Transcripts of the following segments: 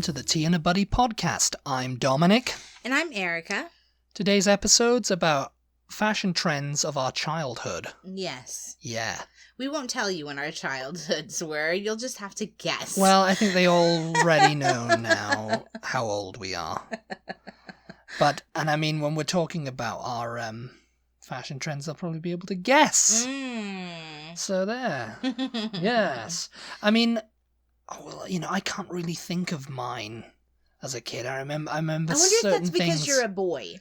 welcome to the Tea and a Butty podcast. I'm Dominic. And I'm Erica. Today's episode's about fashion trends of our childhood. Yes. Yeah. We won't tell you when our childhoods were. You'll just have to guess. Well, I think they already know now how old we are. But, and I mean, when we're talking about our fashion trends, they'll probably be able to guess. So there. Yes. I mean, I can't really think of mine as a kid. I remember I wonder certain if that's because things. you're a boy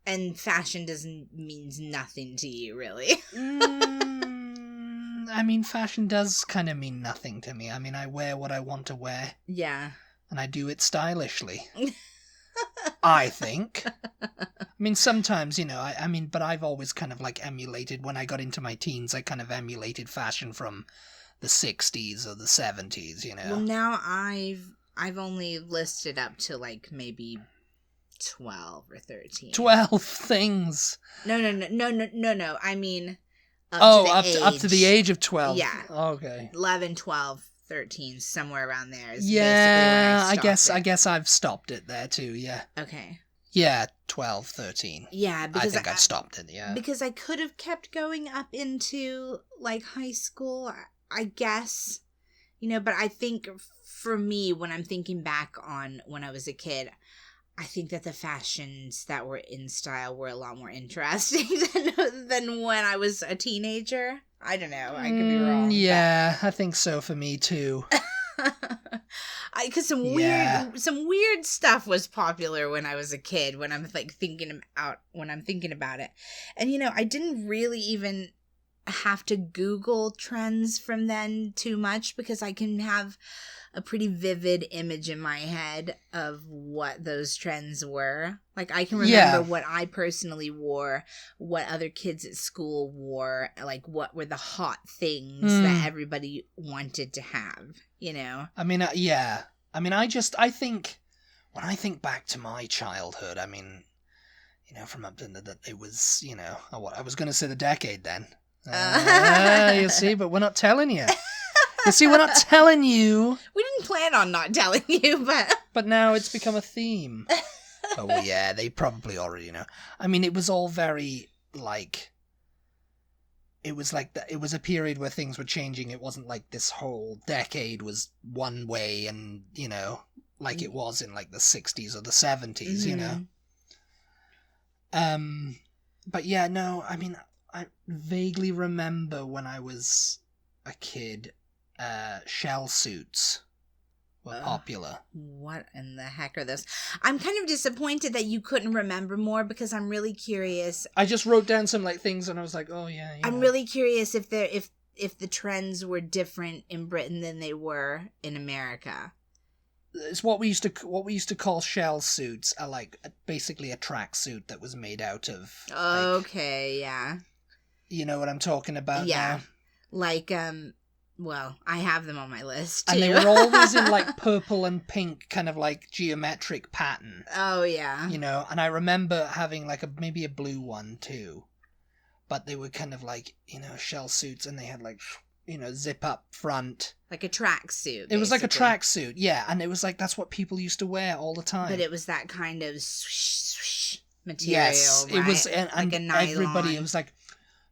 and fashion means nothing to you, really. I mean, fashion does kind of mean nothing to me. I mean, I wear what I want to wear. Yeah. And I do it stylishly. I think. I mean, sometimes, but I've always kind of emulated, when I got into my teens, I kind of emulated fashion from the 60s or the 70s, Well, now I've only listed up to maybe 12 or 13. 12 things. No. I mean, up to the age of 12. Yeah. Okay. 11, 12, 13, somewhere around there is yeah, basically when I guess I've stopped it there too, yeah. Okay. Yeah, 12, 13. Yeah, because I think I've stopped it, yeah. Because I could have kept going up into high school, I guess. But I think for me, when I'm thinking back on when I was a kid, I think that the fashions that were in style were a lot more interesting than when I was a teenager. I don't know. I could be wrong. Yeah, I think so for me too. Because some weird stuff was popular when I was a kid. When I'm thinking about it, and I didn't really even have to Google trends from then too much, because I can have a pretty vivid image in my head of what those trends were. I can remember what I personally wore, what other kids at school wore, what were the hot things that everybody wanted to have, I mean, yeah. I mean, I think, when I think back to my childhood, I mean, from up to it was, I was going to say the decade then. You see, but we're not telling you. You see, we're not telling you. We didn't plan on not telling you, but... But now it's become a theme. Oh, yeah, they probably already know. I mean, it was all very, it was it was a period where things were changing. It wasn't like this whole decade was one way and, like it was in, the 60s or the 70s, But, yeah, no, I mean, I vaguely remember when I was a kid... shell suits were popular. What in the heck are those? I'm kind of disappointed that you couldn't remember more, because I'm really curious. I just wrote down some things and I was like, oh yeah. I'm really curious if the trends were different in Britain than they were in America. It's what we used to call shell suits, basically a tracksuit that was made out of. Okay, yeah. You know what I'm talking about? Yeah. Now? Well, I have them on my list, too. And they were always in, purple and pink, kind of, geometric pattern. Oh, yeah. And I remember having, maybe a blue one, too. But they were kind of, shell suits, and they had, zip up front. Like a tracksuit, It was like a tracksuit, yeah. And it was that's what people used to wear all the time. But it was that kind of swish material, yes, right? It was, and a nylon. Everybody, it was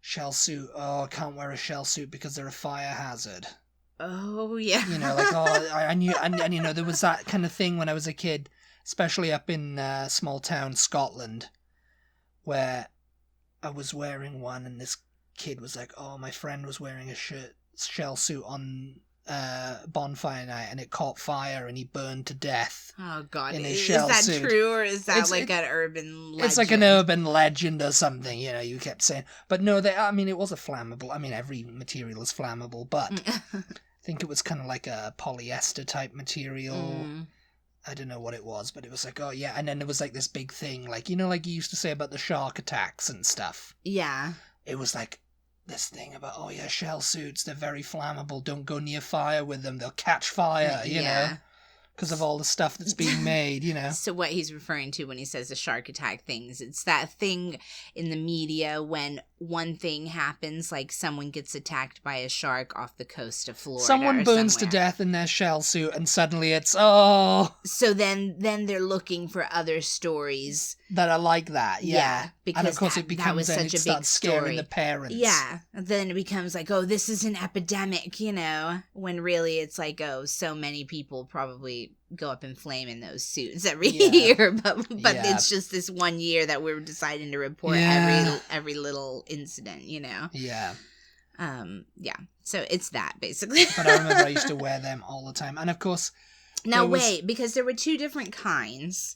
shell suit, I can't wear a shell suit because they're a fire hazard. Oh, yeah. I knew, and there was that kind of thing when I was a kid, especially up in small town Scotland, where I was wearing one and this kid was like, oh, my friend was wearing a shell suit on bonfire night and it caught fire and he burned to death. Oh, God. In his shell suit. Is that true, or is that an urban legend? It's like an urban legend or something, you kept saying. But no, it was a flammable. I mean, every material is flammable, but I think it was kind of like a polyester type material. I don't know what it was, but it was oh, yeah. And then there was this big thing, you used to say about the shark attacks and stuff. Yeah. It was this thing about, oh, yeah, shell suits, they're very flammable. Don't go near fire with them. They'll catch fire, you know. because of all the stuff that's being made, you know. So what he's referring to when he says the shark attack things, it's that thing in the media when one thing happens, like someone gets attacked by a shark off the coast of Florida. Someone burns to death in their shell suit, and suddenly it's, oh. So then they're looking for other stories that are like that, yeah. Because and of course it becomes, that was such a big scaring story. the parents. Yeah. Then it becomes like, oh, this is an epidemic, you know, when really it's like, oh, so many people probably go up in flame in those suits every year, but it's just this one year that we're deciding to report every little incident, you know. Yeah. So it's that basically. But I remember I used to wear them all the time, and of course. Now wait, because there were two different kinds.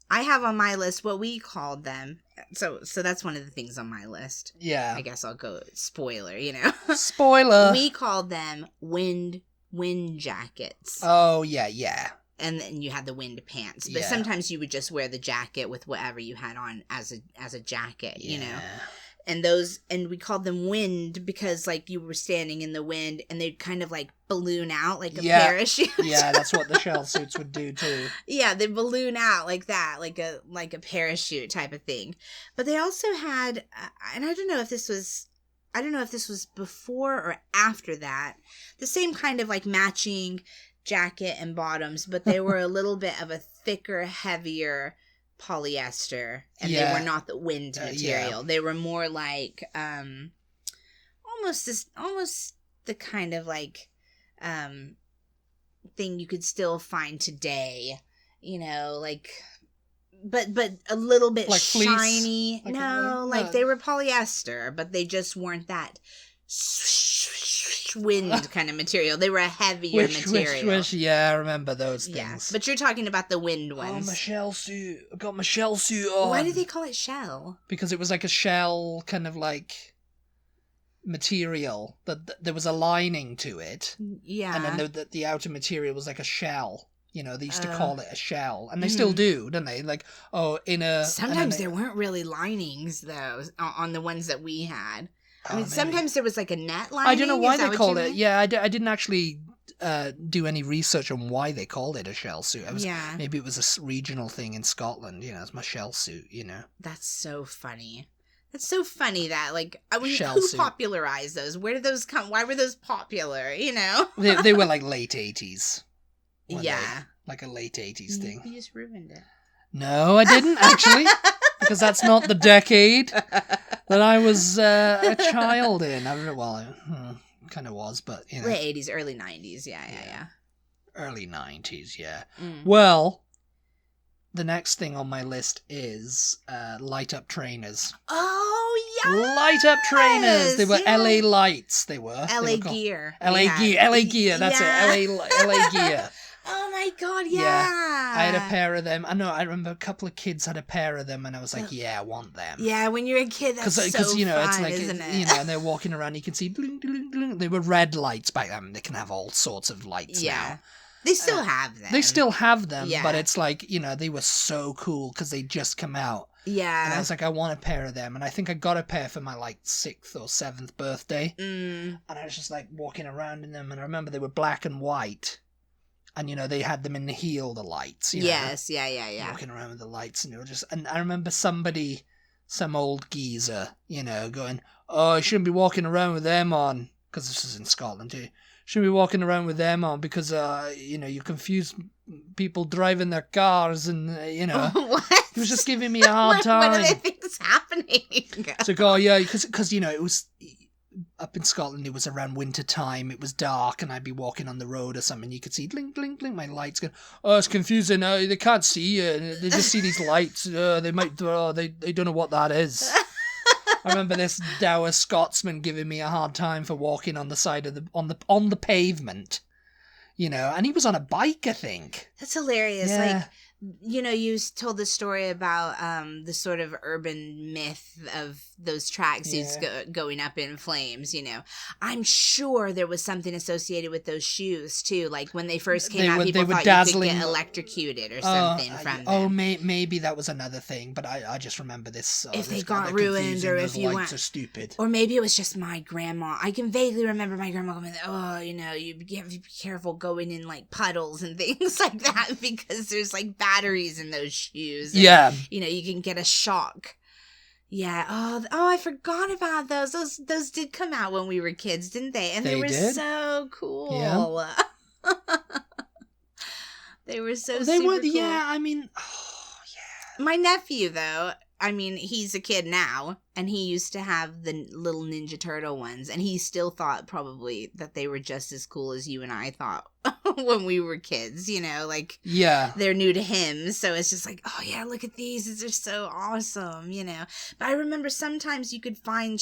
I have on my list what we called them. So that's one of the things on my list. Yeah. I guess I'll go spoiler, you know. Spoiler. We called them wind jackets. Oh, yeah. And then you had the wind pants. But sometimes you would just wear the jacket with whatever you had on as a jacket, you know. And we called them wind because, like, you were standing in the wind and they'd kind of, like, balloon out like a parachute. Yeah, that's what the shell suits would do, too. Yeah, they balloon out like that, like a parachute type of thing. But they also had, and I don't know if this was before or after that, the same kind of, like, matching jacket and bottoms, but they were a little bit of a thicker, heavier polyester, and they were not the wind material. They were more like almost the kind of like thing you could still find today, you know, like but a little bit like shiny. Like they were polyester, but they just weren't that wind kind of material. They were a heavier material. Yeah, I remember those things. Yeah, but you're talking about the wind ones. Oh, my shell suit. I got my shell suit on. Why do they call it shell? Because it was like a shell kind of like material. That there was a lining to it. Yeah. And then the outer material was like a shell. You know, they used to call it a shell. And they still do, don't they? Like, sometimes there weren't really linings, though, on the ones that we had. I mean, sometimes there was like a net lining. I don't know why they called it. Yeah, I didn't actually do any research on why they called it a shell suit. Maybe it was a regional thing in Scotland. You know, it's my shell suit, you know. That's so funny. That's so funny that, like, who suit. popularized those? Where did those come? Why were those popular, you know? they were like late 80s. Yeah. Like a late 80s thing. You just ruined it. No, I didn't, actually. Because that's not the decade that I was a child in. I don't know, well, kind of was, but, you know. Late 80s, early 90s, yeah. Early 90s, yeah. Well, the next thing on my list is light-up trainers. Oh, yeah! Light-up trainers! They were LA Lights, they were. LA Gear. LA Gear, that's it. LA Gear. Oh my god, yeah. I had a pair of them. I remember a couple of kids had a pair of them, and I was like, I want them. Yeah, when you're a kid, that's so you know, fun, it's like, isn't it? You know, and they're walking around, you can see bling, bling, bling. They were red lights back then. They can have all sorts of lights now. They still have them. They still have them, but it's like, you know, they were so cool because they just come out. Yeah. And I was like, I want a pair of them. And I think I got a pair for my, like, 6th or 7th birthday. And I was just, like, walking around in them. And I remember they were black and white. And, you know, they had them in the heel, the lights. You know? Yes, yeah. Walking around with the lights. And they were just... And I remember some old geezer, you know, going, oh, I shouldn't be walking around with them on. Because this is in Scotland, too. Shouldn't be walking around with them on because, you know, you confuse people driving their cars and, you know. What? He was just giving me a hard time. What do they think is happening? So, oh, yeah, because, you know, it was... Up in Scotland, it was around winter time. It was dark, and I'd be walking on the road or something. You could see, blink, blink, blink, my lights going, oh, it's confusing. They can't see you. They just see these lights. They might, they don't know what that is. I remember this dour Scotsman giving me a hard time for walking on the side of on the pavement, you know, and he was on a bike, I think. That's hilarious. Yeah. you know, you told the story about the sort of urban myth of those tracksuits going up in flames, you know. I'm sure there was something associated with those shoes, too. Like, when they first came out, people thought dazzling. You could get electrocuted or something from them. Oh, maybe that was another thing, but I just remember this. If they got ruined, or if you lights are stupid. Or maybe it was just my grandma. I can vaguely remember my grandma going, oh, you know, you have to be careful going in, like, puddles and things like that, because there's, like, batteries in those shoes. And, yeah. You know, you can get a shock. Yeah. Oh, I forgot about those. Those did come out when we were kids, didn't they? And they were so cool. Yeah. They were so super cool. Yeah, I mean, yeah. My nephew, though, I mean, he's a kid now, and he used to have the little Ninja Turtle ones, and he still thought probably that they were just as cool as you and I thought when we were kids, you know, like, yeah, they're new to him, so it's just like, oh yeah, look at these, these are so awesome, you know. But I remember sometimes you could find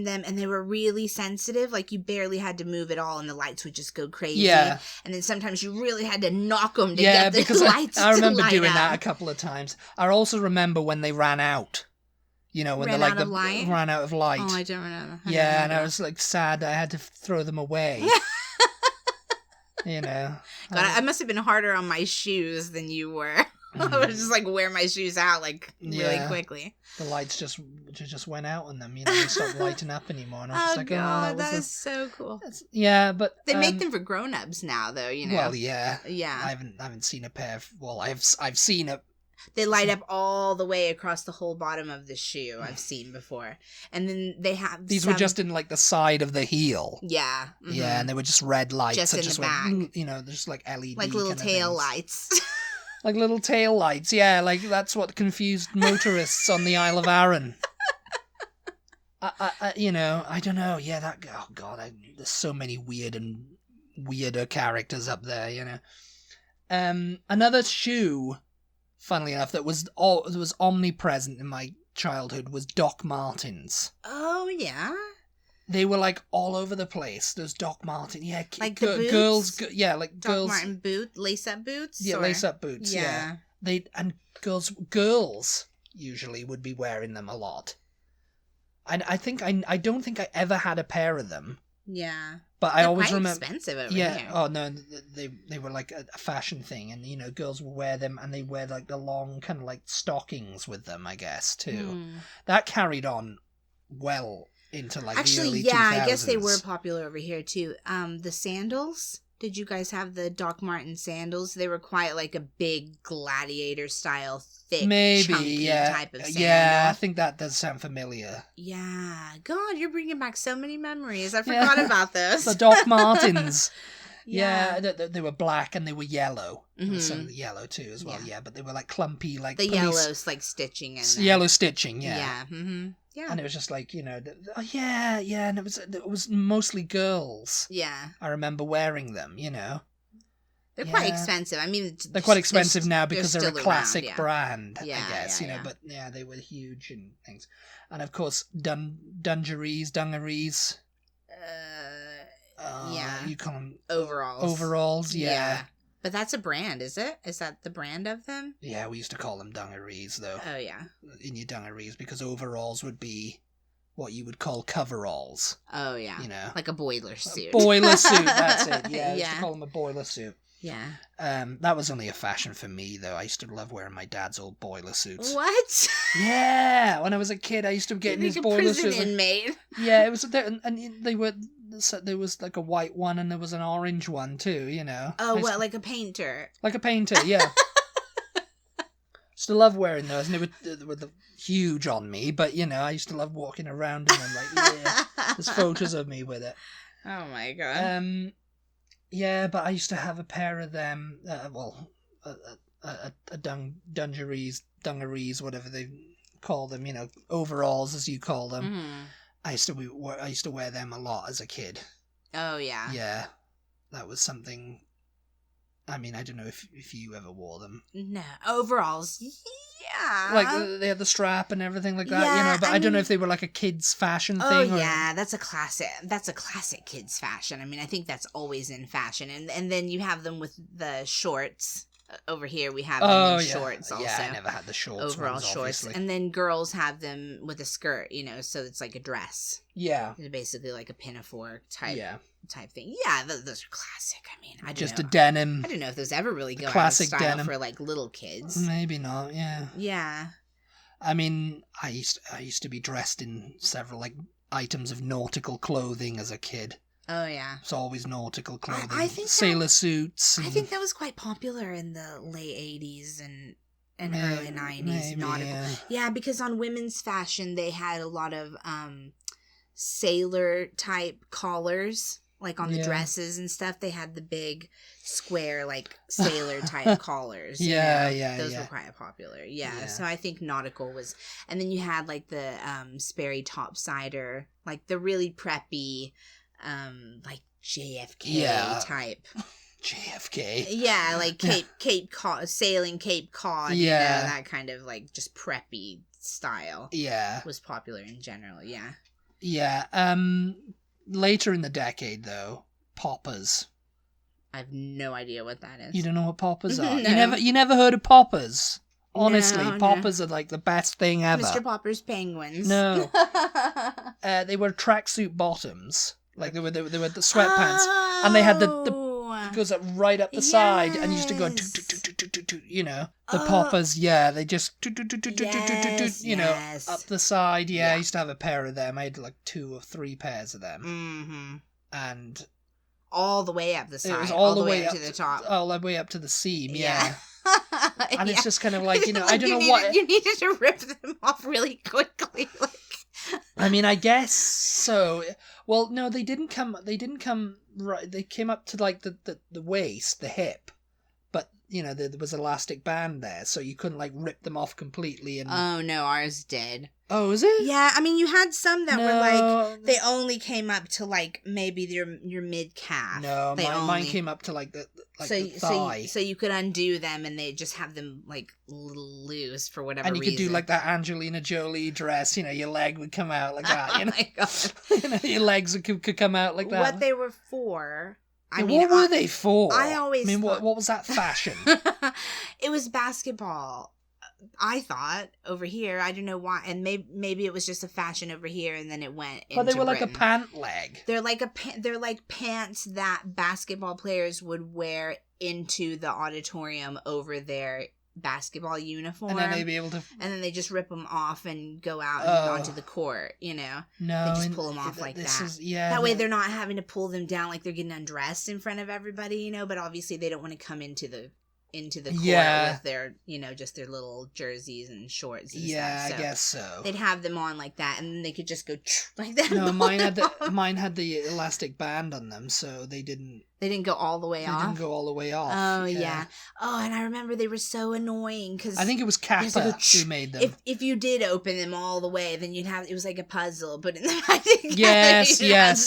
them and they were really sensitive, like you barely had to move at all and the lights would just go crazy. Yeah. And then sometimes you really had to knock them to get the lights I remember doing up. that a couple of times. I also remember when they ran out. You know, when ran out of light. Oh, I don't remember. And I was like sad I had to throw them away. You know. God, I must have been harder on my shoes than you were. I would just like wear my shoes out like really quickly. The lights just went out on them, you know, they stopped lighting up anymore. And I was just like, God, that is so cool. Yeah, but they make them for grown-ups now, though, you know. Well, yeah. I haven't seen a pair. I've seen a. They light up all the way across the whole bottom of the shoe. I've seen before, and then they have these were just in like the side of the heel. Yeah, yeah, and they were just red lights, just in the back. You know, just like LED, like little tail lights. Like little tail lights, yeah, like that's what confused motorists on the Isle of Arran. You know, I don't know, yeah, oh God, there's so many weird and weirder characters up there, you know. Another shoe, funnily enough, that was omnipresent in my childhood was Doc Martens. Oh, yeah? They were like all over the place. Those Doc Martens, yeah, like the boots? Girls, like Doc girls. Marten lace-up boots. Yeah, lace-up boots. Yeah. Girls usually would be wearing them a lot. And I don't think I ever had a pair of them. Yeah, but I always remember expensive over here. Oh no, they were like a fashion thing, and you know, girls will wear them, and they wear like the long kind of like stockings with them, I guess too. That carried on well into like the early 2000s. I guess they were popular over here too. The sandals. Did you guys have the Doc Marten sandals? They were quite like a big gladiator style, thick, chunky type of sandal. Yeah, I think that does sound familiar. Yeah. God, you're bringing back so many memories. I forgot about those. The Doc Martens. Yeah, they were black and they were yellow. Mm-hmm. Some of the yellow too as well. Yeah, but they were like clumpy, like the yellow's like stitching in there. Yellow stitching. Yeah. Yeah. Mm-hmm. Yeah. And it was just like, you know, and it was mostly girls. Yeah. I remember wearing them, you know. They're quite expensive. I mean, they're quite expensive now because they're a classic brand, I guess, you know, but yeah, they were huge and things. And of course, dungarees. You call them overalls, yeah. But that's a brand, is it? Is that the brand of them? Yeah, we used to call them dungarees, though. Oh, yeah. In your dungarees, because overalls would be what you would call coveralls. Oh, yeah. You know? Like a boiler suit. A boiler suit, that's it. Yeah, I used to call them a boiler suit. Yeah. That was only a fashion for me, though. I used to love wearing my dad's old boiler suits. What? Yeah, when I was a kid, I used to get in his boiler suits. Prison inmate. Yeah, it was, and they were. So there was like a white one and there was an orange one too, you know. Oh, well, like a painter. Like a painter, yeah. Used to love wearing those, and they were huge on me, but you know, I used to love walking around in them. Like, yeah, there's photos of me with it. Oh my God. Yeah, but I used to have a pair of them. Dungarees, whatever they call them, you know, overalls as you call them. Mm-hmm. I used to wear them a lot as a kid. Oh, yeah. Yeah. That was something... I mean, I don't know if you ever wore them. No. Overalls. Yeah. Like, they had the strap and everything like that, you know, but I don't know if they were like a kid's fashion thing. Oh, yeah. That's a classic kid's fashion. I mean, I think that's always in fashion. And then you have them with the shorts over here we have them in shorts also. Yeah, I never had the shorts overall ones, shorts. obviously. And then girls have them with a skirt, so it's like a dress. Yeah. It's basically like a pinafore type thing. Yeah, those are classic. I mean, I don't Just know. a denim. I don't know if those ever really go classic out of style denim for like little kids. Maybe not, yeah. Yeah. I mean, I used to be dressed in several like items of nautical clothing as a kid. Oh yeah. It's always nautical clothing. I think sailor suits. I think that was quite popular in the late 80s and early 90s. Maybe, nautical. Yeah, because on women's fashion they had a lot of sailor type collars. Like on the dresses and stuff, they had the big square, like sailor type collars. Those were quite popular. Yeah, so I think nautical was, and then you had like the Sperry topsider, like the really preppy, like JFK type. JFK. Yeah, like Cape Cod, sailing Cape Cod. Yeah, that kind of like just preppy style. Yeah, was popular in general. Yeah. Yeah. Later in the decade, though, poppers. I have no idea what that is. You don't know what poppers are? No. You never heard of poppers? Honestly, No. Poppers are like the best thing ever. Mr. Popper's penguins. No. They were tracksuit bottoms. Like they were the sweatpants, and they had the it goes up right up the side, and you used to go the poppers. Yeah, they just up the side. Yeah, I used to have a pair of them. I had like 2 or 3 pairs of them, and all the way up the side. It was all the way up to the top, all the way up to the seam. Yeah. And it's just kind of like, like I don't know what you needed to rip them off really quickly. I mean, I guess so. Well, no, they didn't come right. They came up to like the waist, the hip, but there was elastic band there, so you couldn't like rip them off completely. And oh no, ours did. Oh, is it? Yeah, I mean, you had some that were like they only came up to like maybe your mid calf. No, mine came up to like the thigh. So you could undo them, and they just have them like loose for whatever reason. And you could do like that Angelina Jolie dress. Your leg would come out like that. Oh my god! Your legs could come out like that. What they were for? What were they for? I always. I mean, what was that fashion? It was basketball. I thought over here, I don't know why, and maybe it was just a fashion over here, and then it went. But they were Britain. like a pant leg. They're like pants that basketball players would wear into the auditorium over their basketball uniform, and then they'd be able to. And then they just rip them off and go out and onto the court. No, they just pull them off like that. That way, they're not having to pull them down like they're getting undressed in front of everybody. But obviously, they don't want to come into the court with their, just their little jerseys and shorts and stuff. So I guess so. They'd have them on like that, and then they could just go like that. No, mine had the elastic band on them, so they didn't go all the way off. They didn't go all the way off. Oh yeah. Oh, and I remember they were so annoying because I think it was Kappa who made them. If you did open them all the way, then you'd have it was like a puzzle, but in the yes. Snap.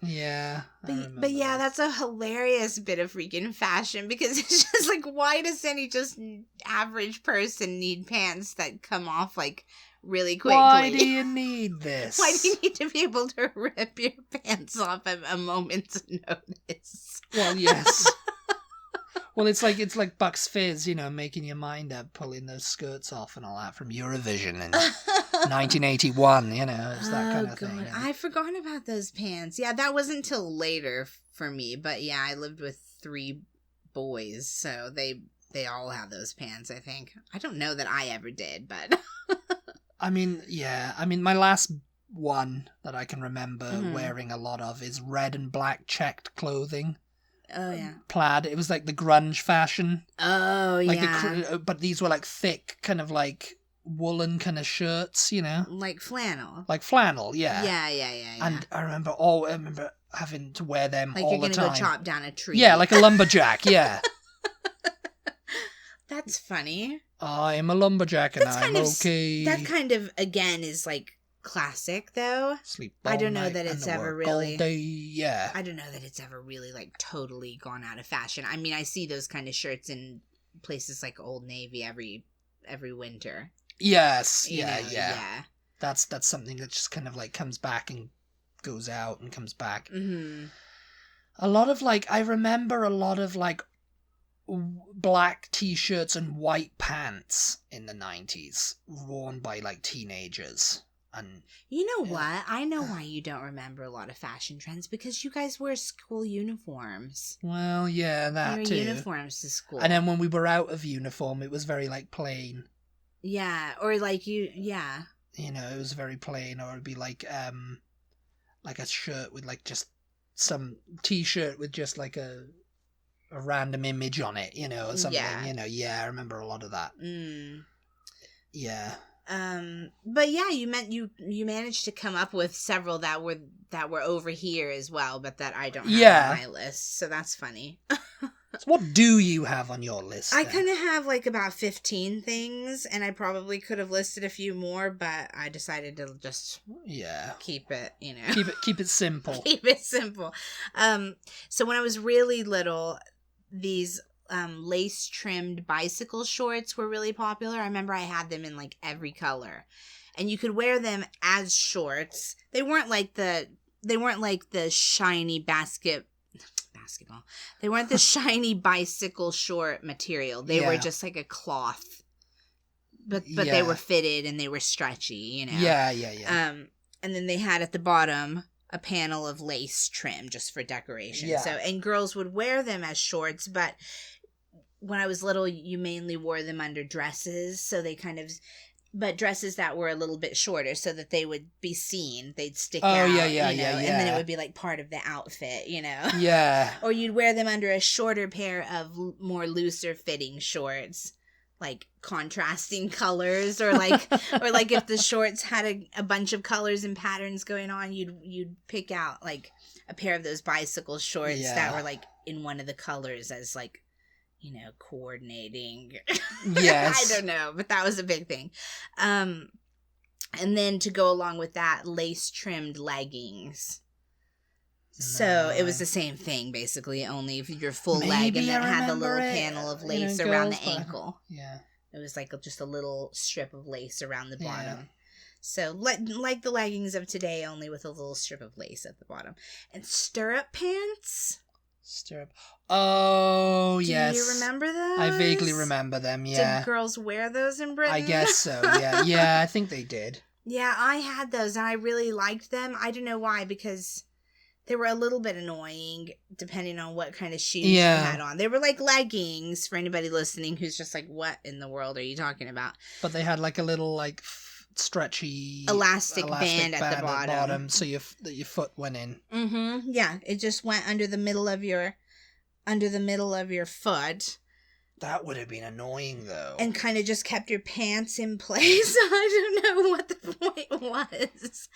Yeah. But yeah, that's a hilarious bit of freaking fashion because it's just like, why does any just average person need pants that come off like really quickly? Why do you need this? Why do you need to be able to rip your pants off at a moment's notice? Well, yes. Well, it's like Bucks Fizz, making your mind up, pulling those skirts off and all that from Eurovision in 1981, it's that kind of thing. I forgot about those pants. Yeah, that wasn't until later for me, but yeah, I lived with 3 boys, so they all had those pants, I think. I don't know that I ever did, but... I mean, my last one that I can remember wearing a lot of is red and black checked clothing. Oh, yeah. Plaid. It was like the grunge fashion. Oh, like yeah. But these were like thick, kind of like woolen kind of shirts, Like flannel. Like flannel, yeah. Yeah. And I remember having to wear them like all the time. Like you're going to go chop down a tree. Yeah, like a lumberjack, yeah. That's funny. I'm a lumberjack and I'm okay. That kind of, again, is like classic, though. Sleep all I don't know night that it's and ever work really... all day, yeah. I don't know that it's ever really, like, totally gone out of fashion. I mean, I see those kind of shirts in places like Old Navy every winter. Yes, You know, yeah. That's something that just kind of, like, comes back and goes out and comes back. Mm-hmm. A lot of, like, I remember a lot of, like, black t-shirts and white pants in the 90s worn by, like, teenagers. And you know what? I know why you don't remember a lot of fashion trends, because you guys wear school uniforms. Well, yeah, that too. Uniforms to school. And then when we were out of uniform, it was very, like, plain. Yeah, or like yeah. You know, it was very plain, or it'd be like a shirt with, like, just some t-shirt with just, like, a random image on it, you know, or something. Yeah. You know, yeah, I remember a lot of that. Yeah. But yeah, you managed to come up with several that were over here as well, but that I don't have on my list, so that's funny. So what do you have on your list? I kind of have like about 15 things, and I probably could have listed a few more, but I decided to just keep it, you know, keep it simple. Keep it simple. So when I was really little, these lace trimmed bicycle shorts were really popular. I remember I had them in like every color, and you could wear them as shorts. They weren't like the shiny basketball. They weren't the shiny bicycle short material. They were just like a cloth, but they were fitted and they were stretchy, you know. Yeah. And then they had at the bottom a panel of lace trim just for decoration. Yeah. So, and girls would wear them as shorts, but when I was little, you mainly wore them under dresses. So they but dresses that were a little bit shorter so that they would be seen. They'd stick out, you know, and then it would be like part of the outfit, you know. Yeah. Or you'd wear them under a shorter pair of more looser fitting shorts, like contrasting colors, or like if the shorts had a bunch of colors and patterns going on, you'd pick out like a pair of those bicycle shorts that were like in one of the colors as like, you know, coordinating. Yes. I don't know, but that was a big thing. And then to go along with that, lace trimmed leggings. So it was the same thing, basically, only if your full leg, and then it had the little panel of lace around the ankle. Yeah. It was like just a little strip of lace around the bottom. Yeah. So like the leggings of today, only with a little strip of lace at the bottom. And stirrup pants. Oh, yes. Do you remember those? I vaguely remember them, yeah. Did girls wear those in Britain? I guess so, yeah. Yeah, I think they did. Yeah, I had those, and I really liked them. I don't know why, because they were a little bit annoying, depending on what kind of shoes you had on. They were like leggings, for anybody listening who's just like, what in the world are you talking about? But they had like a little, like, stretchy elastic band at the bottom, so your foot went in. Mm-hmm. Yeah, it just went under the middle of your foot. That would have been annoying, though. And kind of just kept your pants in place. I don't know what the point was.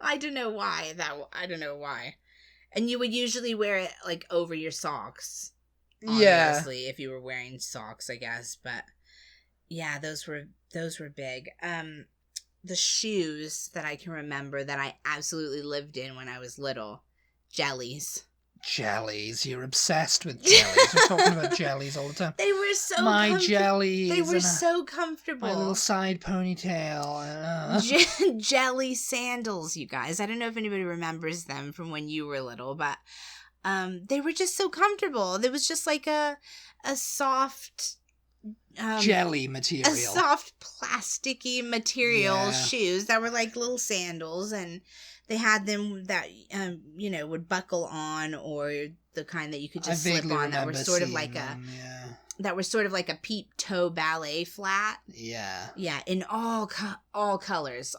I don't know why. And you would usually wear it like over your socks. Obviously, if you were wearing socks, I guess. But yeah, those were big. The shoes that I can remember that I absolutely lived in when I was little, jellies. Jellies, you're obsessed with jellies. We're talking about jellies all the time. They were so jellies. They were so comfortable. My little side ponytail. Jelly sandals, you guys. I don't know if anybody remembers them from when you were little, but they were just so comfortable. There was just like a soft jelly material. A soft plasticky material shoes that were like little sandals, and they had them that would buckle on, or the kind that you could just slip on, that were sort of like that were sort of like a peep toe ballet flat. Yeah, in all colors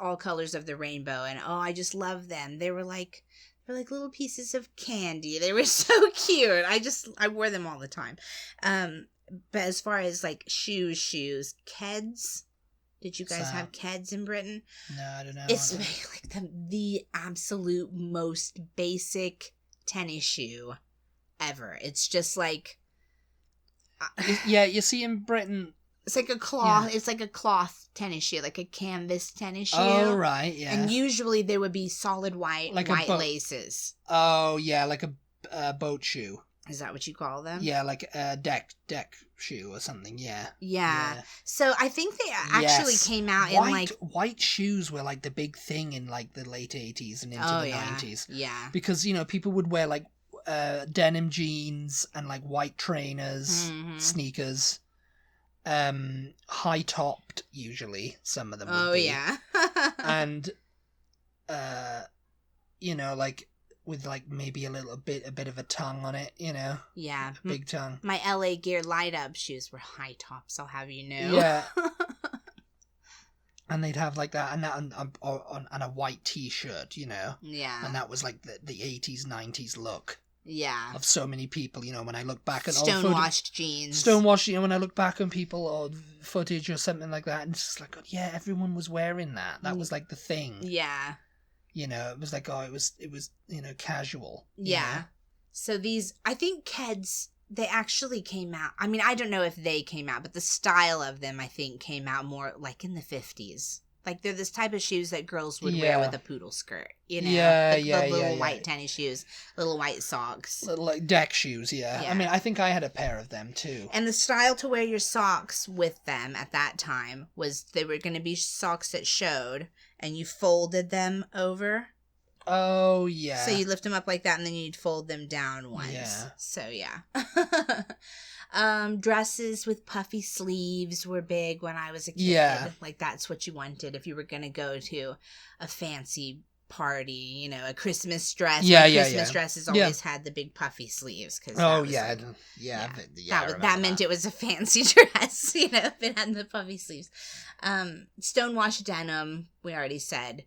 of the rainbow, and I just love them. They were like little pieces of candy. They were so cute. I wore them all the time. But as far as like shoes, Keds. Did you guys have Keds in Britain? No, I don't know. It's like the absolute most basic tennis shoe ever. It's just like... you see in Britain... It's like a cloth. Yeah. It's like a cloth tennis shoe, like a canvas tennis shoe. Oh, right, yeah. And usually they would be solid white, like white laces. Oh, yeah, like a boat shoe. Is that what you call them? Yeah, like a deck shoe or something, yeah. Yeah. So I think they actually came out in like... White shoes were like the big thing in like the late 80s and into the 90s. Yeah. Because, people would wear like denim jeans and like white trainers, sneakers, high topped usually. Some of them. Would be. Yeah. And, like with like maybe a bit of a tongue on it, Yeah. a big tongue. My LA Gear light up shoes were high tops. I'll have you know. Yeah. And they'd have like that, and a white T-shirt, Yeah. And that was like the 80s, 90s look. Yeah. Of so many people, when I look back at stonewashed jeans. Stonewashed, when I look back on people or footage or something like that, and it's just like, oh, yeah, everyone was wearing that. That was like the thing. Yeah. It was like, it was casual. Yeah. So I think Keds, they actually came out. I mean, I don't know if they came out, but the style of them, I think, came out more like in the 50s. Like, they're this type of shoes that girls would wear with a poodle skirt, the little white tennis shoes, little white socks. Little, like, deck shoes, yeah. I mean, I think I had a pair of them, too. And the style to wear your socks with them at that time was they were going to be socks that showed, and you folded them over. Oh, yeah. So you lift them up like that, and then you'd fold them down once. Yeah. So, yeah. Dresses with puffy sleeves were big when I was a kid. Yeah. Like, that's what you wanted if you were going to go to a fancy party, a Christmas dress. Christmas dresses always had the big puffy sleeves. That meant it was a fancy dress, if it had the puffy sleeves. Stonewashed denim, we already said.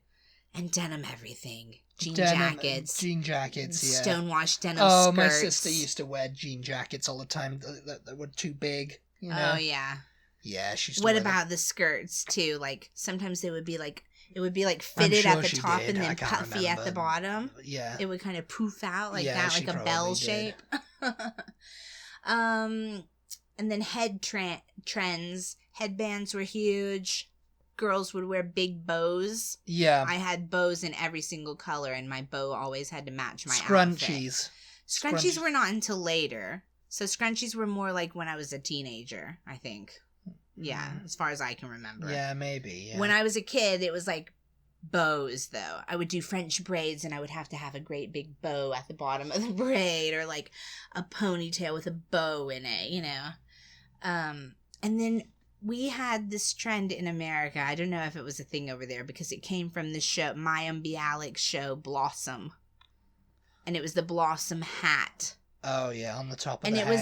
And denim everything. Jean jackets, yeah. Stonewashed denim skirts. Oh, my sister used to wear jean jackets all the time that were too big, Oh, yeah. Yeah, she used to What wear about the skirts, too? Like, sometimes they would be like, it would be like fitted at the top and then puffy at the bottom. Yeah. It would kind of poof out like that, like a bell shape. And then trends. Headbands were huge. Girls would wear big bows. Yeah. I had bows in every single color, and my bow always had to match my Scrunchies. outfit. Scrunchies were not until later. So scrunchies were more like when I was a teenager, I think. Yeah, as far as I can remember. Yeah, maybe. Yeah. When I was a kid, it was like bows, though. I would do French braids, and I would have to have a great big bow at the bottom of the braid, or like a ponytail with a bow in it, And then we had this trend in America. I don't know if it was a thing over there because it came from the show, Mayim Bialik's show, Blossom. And it was the Blossom hat. Oh, yeah, on the top of and the head. And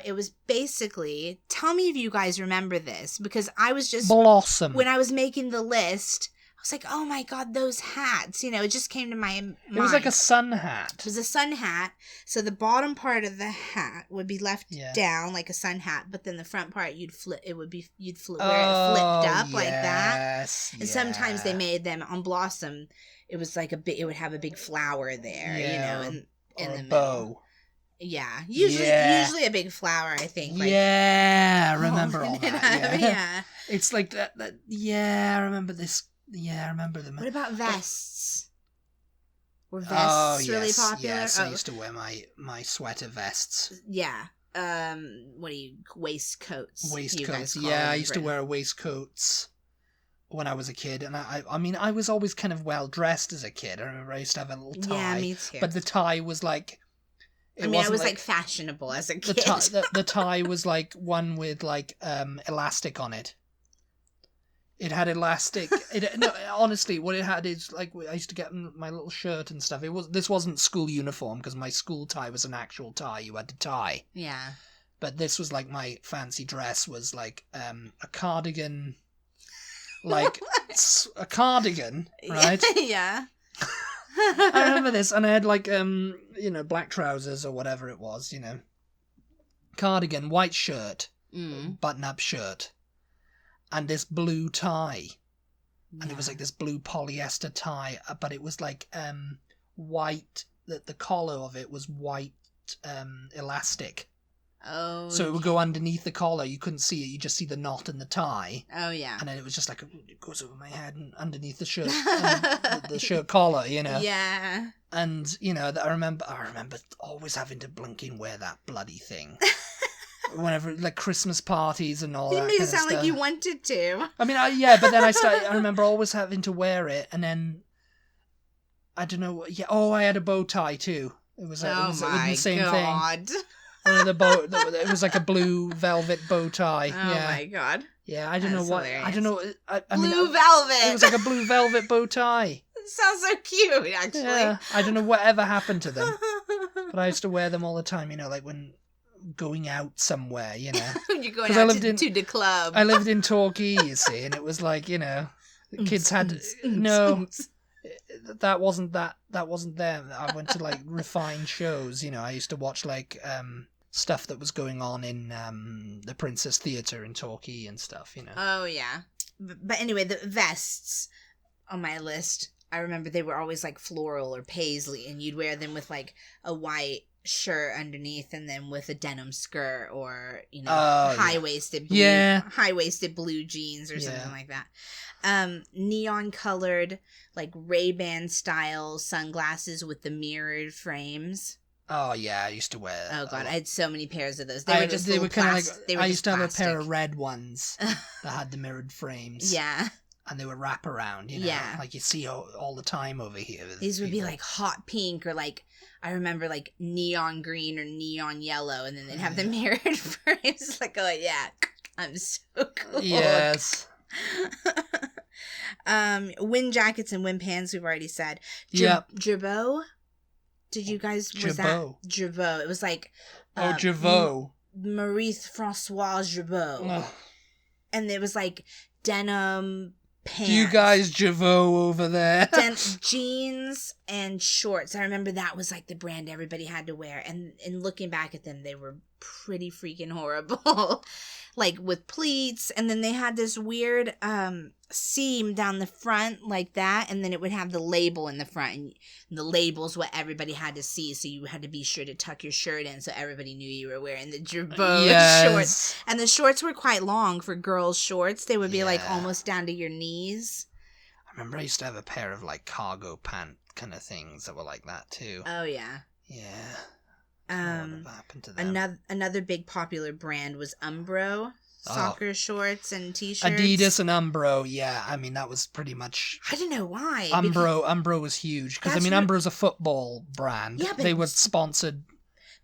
it was basically, tell me if you guys remember this, because I was just, Blossom. When I was making the list, I was like, oh my God, those hats. It just came to my mind. It was like a sun hat. It was a sun hat. So the bottom part of the hat would be left down like a sun hat, but then the front part you'd flip. It would be wear it flipped up like that. And sometimes they made them on Blossom. It was like it would have a big flower there, in the middle. Bow. Yeah, usually a big flower. I think. Like, I remember all that. Yeah. It's like that. Yeah, I remember this. Yeah, I remember them. What about vests? Were vests really popular? Yes, I used to wear my sweater vests. Yeah. Waistcoats? Waistcoats, yeah. I used to wear waistcoats when I was a kid. And I mean, I was always kind of well-dressed as a kid. I remember I used to have a little tie. Yeah, me too. But the tie was like... I was like fashionable as a kid. The tie was like one with like elastic on it. It had elastic. Honestly, what it had is like I used to get my little shirt and stuff. This wasn't school uniform because my school tie was an actual tie. You had to tie. Yeah. But this was like my fancy dress was like a cardigan, like a cardigan, right? Yeah. I remember this, and I had like black trousers or whatever it was, cardigan, white shirt, button-up shirt. And this blue tie. Yeah. And it was like this blue polyester tie, but it was like white, the collar of it was white elastic. Oh. So it would go underneath the collar. You couldn't see it. You just see the knot in the tie. Oh, yeah. And then it was just like, it goes over my head and underneath the shirt, the shirt collar, Yeah. And, I remember always having to blinking wear that bloody thing. Whenever, like, Christmas parties and all that. You made it sound like you wanted to. I mean, but then I remember always having to wear it, and then, I don't know, I had a bow tie too. It was oh it my was the same God. thing. One of the it was like a blue velvet bow tie. Oh yeah. my God. Yeah, I don't know what. Hilarious. I don't know. I Blue mean, velvet. It was like a blue velvet bow tie. It sounds so cute, actually. Yeah, I don't know whatever happened to them, but I used to wear them all the time. Like when going out somewhere. You're going out to the club. I lived in Torquay, you see, and it was like the kids had no. That wasn't them. I went to like refined shows. I used to watch like stuff that was going on in the Princess Theatre in Torquay and stuff. Oh yeah, but anyway, the vests on my list. I remember they were always like floral or paisley, and you'd wear them with like a white shirt underneath, and then with a denim skirt or high-waisted blue jeans or something like that. Neon colored like Ray-Ban style sunglasses with the mirrored frames. Oh yeah, I used to wear. Oh God, I had so many pairs of those. They were kind of like. I used to have a pair of red ones that had the mirrored frames. Yeah. And they were wrap around, Yeah. like you see all the time over here. These would be like hot pink or like, I remember like neon green or neon yellow, and then they'd have the mirrored frames. Like, oh yeah, I'm so cool. Yes. Wind jackets and wind pants, we've already said. Yep. Jabot? Did you guys, was that? Jabot. It was like. Jabot. Marie-Françoise Jabot. Ugh. And it was like denim pants. Do you guys Jabot over there? Jeans and shorts. I remember that was like the brand everybody had to wear. And looking back at them, they were pretty freaking horrible. Like with pleats. And then they had this weird seam down the front like that. And then it would have the label in the front. And the label's what everybody had to see. So you had to be sure to tuck your shirt in so everybody knew you were wearing the Jabot shorts. And the shorts were quite long for girls' shorts. They would be like almost down to your knees. I remember I used to have a pair of like cargo pant kind of things that were like that too. Oh yeah. Yeah. What happened to them? Another big popular brand was Umbro. Soccer shorts and t-shirts. Adidas and Umbro, yeah. I mean, that was pretty much. I don't know why. Umbro was huge because Umbro's a football brand. Yeah, but they were sponsored.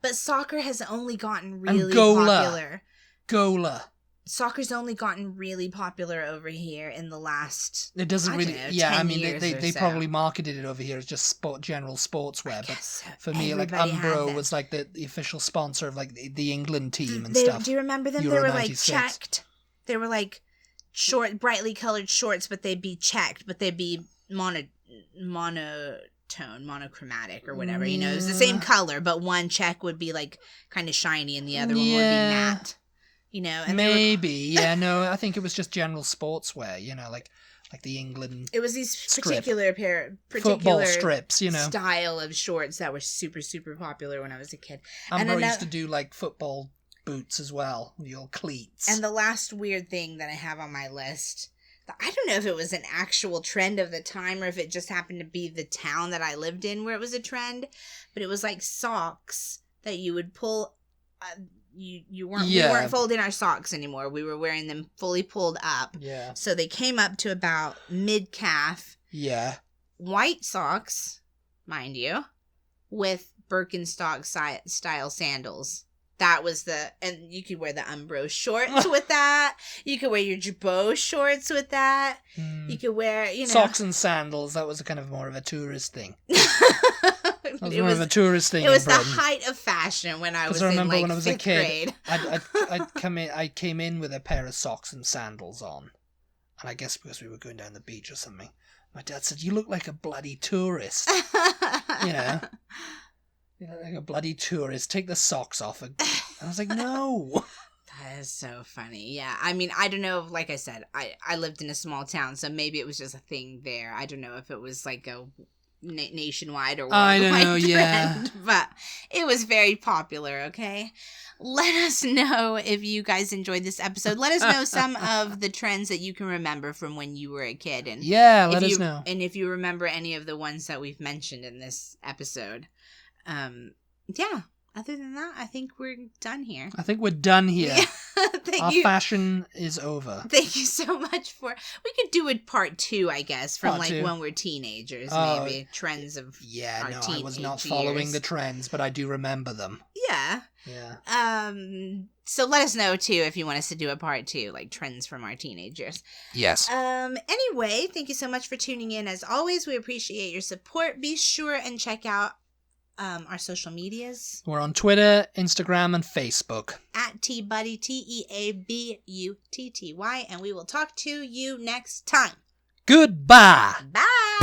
But soccer has only gotten really popular. Gola. Soccer's only gotten really popular over here in the last. It doesn't really. 10 I mean, years they probably marketed it over here as just general sportswear. But so. for me, like Umbro was like the official sponsor of like the England team and stuff. Do you remember them? They were like checked. They were like short, brightly colored shorts, but they'd be checked, but they'd be monochromatic or whatever. It was the same color, but one check would be like kind of shiny, and the other one would be matte. And maybe, I think it was just general sportswear, like the England. It was these particular football strips, style of shorts that were super, super popular when I was a kid. Umbro used to do like football boots as well, the old cleats. And the last weird thing that I have on my list, I don't know if it was an actual trend of the time or if it just happened to be the town that I lived in where it was a trend, but it was like socks that you would pull. We weren't folding our socks anymore. We were wearing them fully pulled up. Yeah. So they came up to about mid-calf. Yeah. White socks, mind you, with Birkenstock style sandals. That was and you could wear the Umbro shorts with that. You could wear your Jabot shorts with that. You could wear, socks and sandals. That was kind of more of a tourist thing. It was more of a tourist thing. It was the height of fashion when I was in like when I was a kid, grade. I came in with a pair of socks and sandals on, and I guess because we were going down the beach or something, my dad said, "You look like a bloody tourist." You look like a bloody tourist. Take the socks off. And I was like, "No." That is so funny. Yeah. I mean, I don't know. Like I said, I lived in a small town, so maybe it was just a thing there. I don't know if it was like a nationwide or worldwide trend, but it was very popular. Okay, let us know if you guys enjoyed this episode. Let us know some of the trends that you can remember from when you were a kid, and let us know. And if you remember any of the ones that we've mentioned in this episode. Other than that, I think we're done here. Yeah. Our fashion is over. Thank you so much for... We could do a part 2, I guess, from Part 2. When we're teenagers, maybe. Trends of our teenage I was not following years. the trends, but I do remember them. Yeah. Yeah. So let us know, too, if you want us to do a part 2, like trends from our teenagers. Yes. Anyway, thank you so much for tuning in. As always, we appreciate your support. Be sure and check out our social medias. We're on Twitter, Instagram, and Facebook. At TButty, TEABUTTY. And we will talk to you next time. Goodbye. Bye.